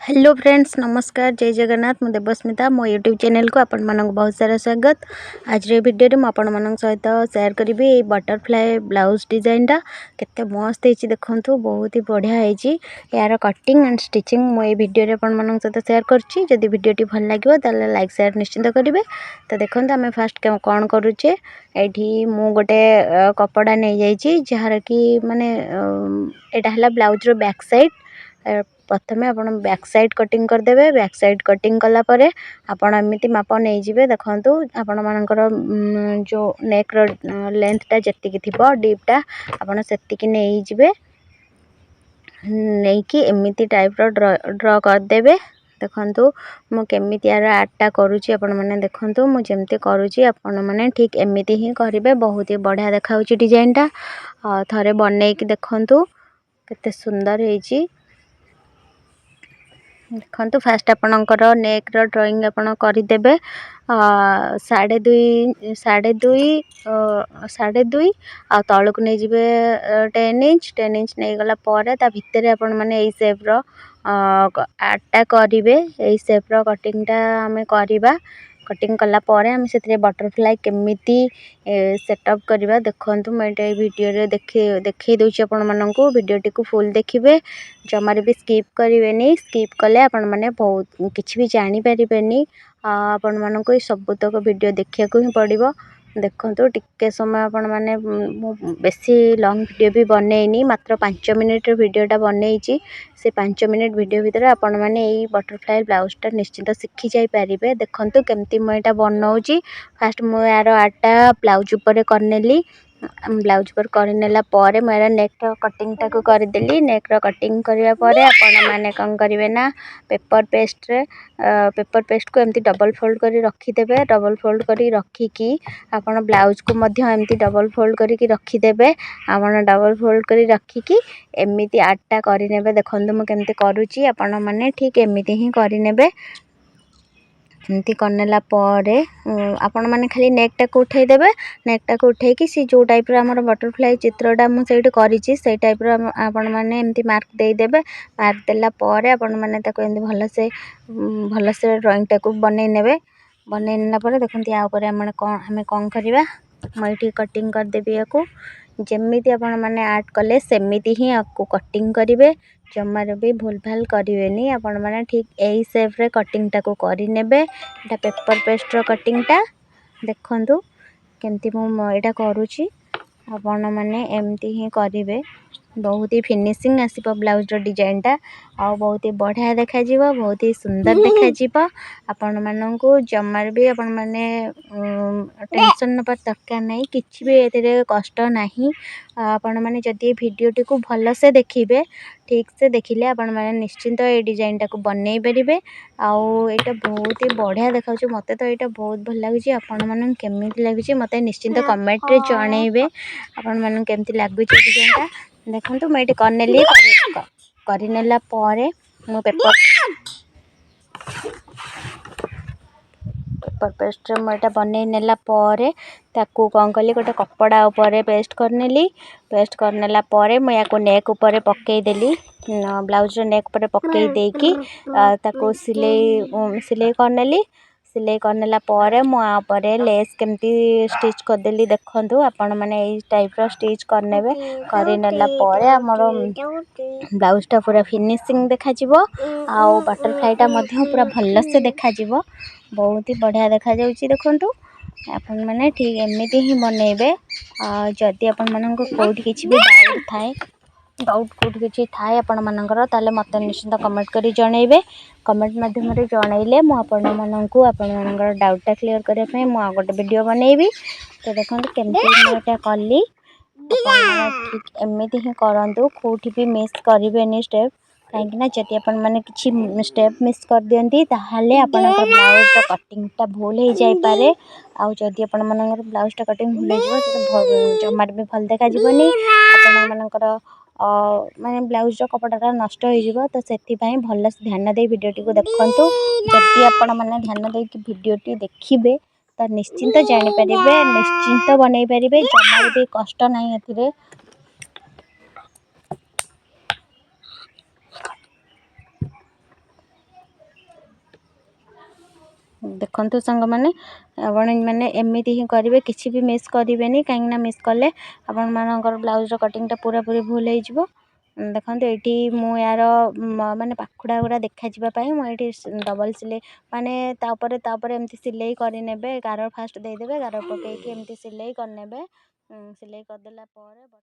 Hello friends, नमस्कार, जय जगन्नाथ। मु देवस्मिता मो यूट्यूब चैनल को आपण मानक बहुत सारा स्वागत। आज रे वीडियो रे आपण मानक सहित शेयर करी बटरफ्लाई ब्लाउज डिजाइन टा केते मस्त हेची देखंतु। बहुत ही बढ़िया हेची। यार कटिंग एंड स्टिचिंग मो ए वीडियो रे आपण मानक सहित शेयर करछि। जदि वीडियो टी भल लागिवो ताले लाइक शेयर निश्चित करिवे। तो देखंतु हमें फास्ट कोन करूचे। एठी मु गोटे कपड़ा नै जाईची जहार की माने एटा हला ब्लाउज रो बैक साइड। प्रथमे आपण बैक साइड कटिंग कर देबे। बैक साइड कटिंग कला परे आपण एमिति माप नै जिवे। देखंतु आपण मानकर जो नेक रो लेंथ टा जत्ति की थिबो डीप टा आपण सेत्ति की नै जिवे। नै की एमिति टाइप रो ड्रा कर देबे। देखंतु मु केमिति यार आर्ट करूची आपण माने देखंतु मु जेमति करूची आपण माने ठीक एमिति ही करिवे। बहुत ही बढ़िया देखाउची डिजाइन टा। थरे बनै की देखंतु केते सुंदर हेची। देखंतु फास्ट आपणकर नेक रो ड्राइंग आपण करि देबे। 2.5 आ तळक नै जिवे 10 इंच नै गला परे ता भितरे आपण माने एई शेप रो आटा करिवे। एई शेप रो कटिंग टा हमें करिबा। कटिंग कला परे हम सेतरे बटरफ्लाई केमिति सेटअप करिबा। देखंतु मैं वीडियो रे देखै दोछि आपण माननकु। वीडियो टी को फुल देखिबे, जमारे भी स्किप करिवेनी। स्किप कले आपण माने बहुत किछि भी जानि परिबेनी। आपण माननको सब तक वीडियो देखिया को ही पड़िबो। देखंतु टिके समय आपण माने बेसी लॉन्ग वीडियो भी बनेइनी, मात्र 5 मिनिट रो वीडियो टा बनेइची। से 5 मिनिट वीडियो भीतर आपण माने एई बटरफ्लाई ब्लाउज टा निश्चित सिखि जाई परिबे। देखंतु केमति म एटा बनौची। फास्ट मो यार आटा ब्लाउज ऊपर करनेली। ब्लाउज पर करनेला परे मेरा नेक रो कटिंग टा को कर देली। नेक रो कटिंग करिया परे आपण माने कोन करिवे ना पेपर पेस्ट को एमती डबल फोल्ड करी रखी देबे। डबल फोल्ड करी रखी की आपण ब्लाउज को मध्य एमती डबल फोल्ड करी की रखी देबे। आपण डबल फोल्ड करी रखी की एमिति आटा करि नेबे। देखंतु म केमती करूची आपण माने ठीक एमिति ही करि नेबे। एमती करनेला परे आपण माने खाली नेक टा को उठै देबे। नेक टा को उठै की सी जो टाइप रो हमर बटरफ्लाई चित्रटा मु सेठी करिची सेई टाइप रो आपण माने एमती मार्क देई देबे। मार्क देला परे आपण माने ताको एमती भल से ड्राइंग टा को बनै नेबे। बनै नेला परे देखंती आ ऊपर हमें कोन करिबा। म एठी कटिंग कर देबी याको। जेमिति आपण माने आर्ट कले सेमिति ही आपको कटिंग करिवे। जमारे भी भूल भाल करिवेनी। आपण माने ठीक एई शेप रे कटिंग टा को करि नेबे। एटा पेपर पेस्ट रो कटिंग टा देखंतु केमती मु एटा करूची। आपण माने एमती ही करिवे। बहुत ही फिनिशिंग आसीबो ब्लाउज रो डिजाइन टा। आ बहुत ही बढ़िया देखा जीवो, बहुत ही सुंदर देखा जीवो। आपण माननको जमार भी आपण माने टेंशन न पर दरकार नहीं। किछि भी एतरे कष्ट नहीं। आपण माने जदि वीडियो टी को भल से देखिबे, ठीक से देखिले आपण माने निश्चिंत ए डिजाइन टा को बनै परिबे। आउ एटा बहुत ही बढ़िया देखाउछ। मते तो एटा बहुत भल लागुची। आपण मानन केमिति लागुची मते निश्चिंत कमेंट रे जणैबे। आपण मानन केमिति लागुची डिजाइन टा। देखंतु मैं एटी करनेली। करिनेला परे मो पेपर पेस्ट रे मोटा बनै नेला परे ताकू कोन कली गोटे कपड़ा ऊपर पेस्ट करनेली। पेस्ट करनेला परे म याको नेक ऊपर पक्कै देली। ब्लाउज रो नेक ऊपर पक्कै देकी ताकू सिलाई करनेली। सिलाई करनेला परे मो आ परे लेस केमती स्टिच कर देली। देखंतु आपण माने एई टाइप रो स्टिच करनेबे। करिनेला परे हमरो ब्लाउज टा पूरा फिनिशिंग देखा जीवो। आ बटरफ्लाई टा मध्य पूरा भल से देखा जीवो। बहुत ही बढ़िया देखा जाउची। देखंतु आपण माने ठीक एमिति ही बनेबे। जदि आपण माननको कोठी किछि भी डाउट कोठी किछि थाए आपण मानकर ताले मते निश्चित कमेंट करी जणैबे। कमेंट माध्यम रे जणैले मु आपण माननको आपण मानकर डाउट टा क्लियर करे पय मु आ गोटे वीडियो बनेबी। तो देखंतु केमति मु एटा कल्ली। आपण ठीक एमिति ही करंतु, कोठी भी मिस करिवेनी स्टेप। काहेकि ना जदि आपण माने किछि स्टेप मिस कर दियंती ताहाले आपनकर ब्लाउज रो कटिंग टा भूल हे जाय पारे। आ जदि आपण मानकर ब्लाउज टा कटिंग भूल हे जिवो त जमार भी भल देखा जिवोनी। आपण मानकर माने ब्लाउज रो कपड़ा नष्ट हो जिवो। तो सेति पई भल से ध्यान दे वीडियो टी को देखंतु। जदि आपण माने ध्यान दे कि वीडियो टी देखिबे त निश्चिंत जानि परिबे, निश्चिंत बनै परिबे। जमार भी कष्ट नाही एथिरे। ଦେଖନ୍ତୁ ସାଙ୍ଗମାନେ, ଆପଣ ମାନେ ଏମିତି ହିଁ କରିବେ, କିଛି ବି ମିସ୍ କରିବେନି, କାହିଁକିନା ମିସ୍ କଲେ ଆପଣମାନଙ୍କର ବ୍ଲାଉଜ୍ର କଟିଂଟା ପୁରାପୁରି ଭୁଲ ହେଇଯିବ। ଦେଖନ୍ତୁ ଏଇଠି ମୁଁ ୟାର ମାନେ ପାଖୁଡ଼ା ଗୁଡ଼ା ଦେଖାଯିବା ପାଇଁ ମୁଁ ଏଇଠି ଡବଲ୍ ସିଲେଇ ମାନେ ତାପରେ ଏମିତି ସିଲେଇ କରିନେବେ। ଗାର ଫାଷ୍ଟ ଦେଇଦେବେ, ଗାର ପକେଇକି ଏମିତି ସିଲେଇ କରିନେବେ। ସିଲେଇ କରିଦେଲା ପରେ